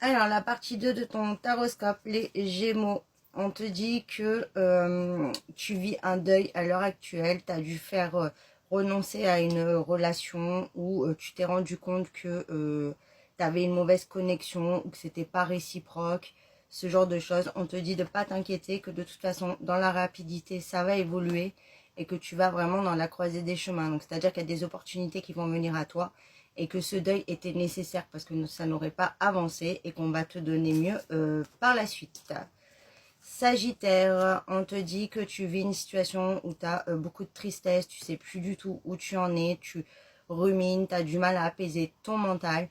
Alors, la partie 2 de ton taroscope, les Gémeaux. On te dit que tu vis un deuil à l'heure actuelle. Tu as dû faire renoncer à une relation où tu t'es rendu compte que tu avais une mauvaise connexion ou que c'était pas réciproque. Ce genre de choses. On te dit de pas t'inquiéter, que de toute façon, dans la rapidité, ça va évoluer et que tu vas vraiment dans la croisée des chemins. Donc, c'est-à-dire qu'il y a des opportunités qui vont venir à toi et que ce deuil était nécessaire parce que ça n'aurait pas avancé et qu'on va te donner mieux par la suite. Sagittaire, on te dit que tu vis une situation où tu as beaucoup de tristesse, tu sais plus du tout où tu en es, tu rumines, tu as du mal à apaiser ton mental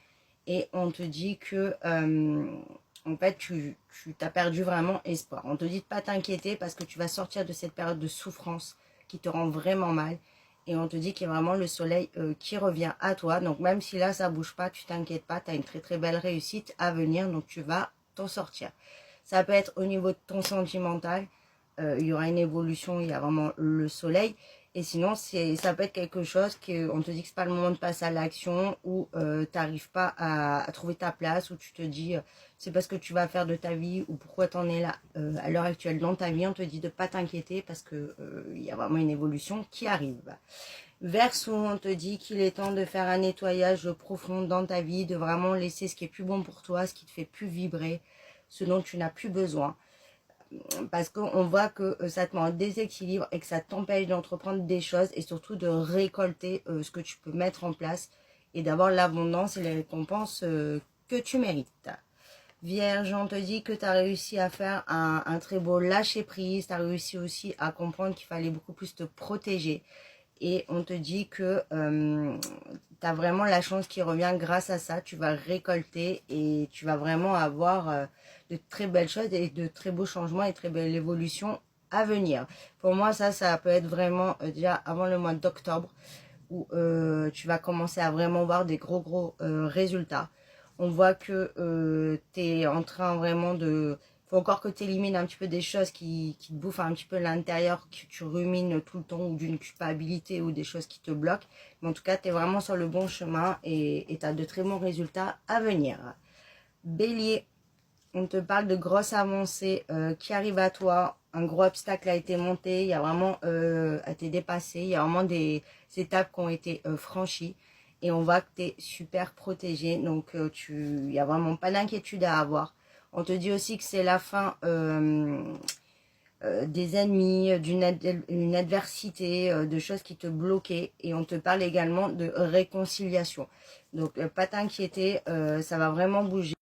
et on te dit que en fait tu t'as perdu vraiment espoir. On te dit de pas t'inquiéter parce que tu vas sortir de cette période de souffrance qui te rend vraiment mal et on te dit qu'il y a vraiment le soleil qui revient à toi. Donc même si là ça bouge pas, tu t'inquiètes pas, tu as une très très belle réussite à venir, donc tu vas t'en sortir. Ça peut être au niveau de ton sentimental, il y aura une évolution, il y a vraiment le soleil. Et sinon, ça peut être quelque chose qu'on te dit que c'est pas le moment de passer à l'action, ou tu n'arrives pas à trouver ta place, ou tu te dis c'est pas ce que tu vas faire de ta vie, ou pourquoi tu en es là à l'heure actuelle dans ta vie. On te dit de pas t'inquiéter parce que il y a vraiment une évolution qui arrive. Verseau, on te dit qu'il est temps de faire un nettoyage profond dans ta vie, de vraiment laisser ce qui est plus bon pour toi, ce qui te fait plus vibrer, ce dont tu n'as plus besoin. Parce qu'on voit que ça te met en déséquilibre et que ça t'empêche d'entreprendre des choses et surtout de récolter ce que tu peux mettre en place et d'avoir l'abondance et les récompenses que tu mérites. Vierge, on te dit que tu as réussi à faire un très beau lâcher prise, tu as réussi aussi à comprendre qu'il fallait beaucoup plus te protéger. Et on te dit que tu as vraiment la chance qui revient grâce à ça. Tu vas récolter et tu vas vraiment avoir de très belles choses et de très beaux changements et très belles évolutions à venir. Pour moi, ça peut être vraiment déjà avant le mois d'octobre où tu vas commencer à vraiment voir des gros résultats. On voit que tu es en train vraiment de... Faut encore que tu élimines un petit peu des choses qui te bouffent un petit peu l'intérieur, que tu rumines tout le temps, ou d'une culpabilité ou des choses qui te bloquent. Mais en tout cas, tu es vraiment sur le bon chemin et tu as de très bons résultats à venir. Bélier, on te parle de grosses avancées qui arrivent à toi. Un gros obstacle a été monté, il y a vraiment a été dépassé, il y a vraiment des étapes qui ont été franchies. Et on voit que tu es super protégé, donc il n'y a vraiment pas d'inquiétude à avoir. On te dit aussi que c'est la fin des ennemis, d'une adversité, de choses qui te bloquaient. Et on te parle également de réconciliation. Donc pas t'inquiéter, ça va vraiment bouger.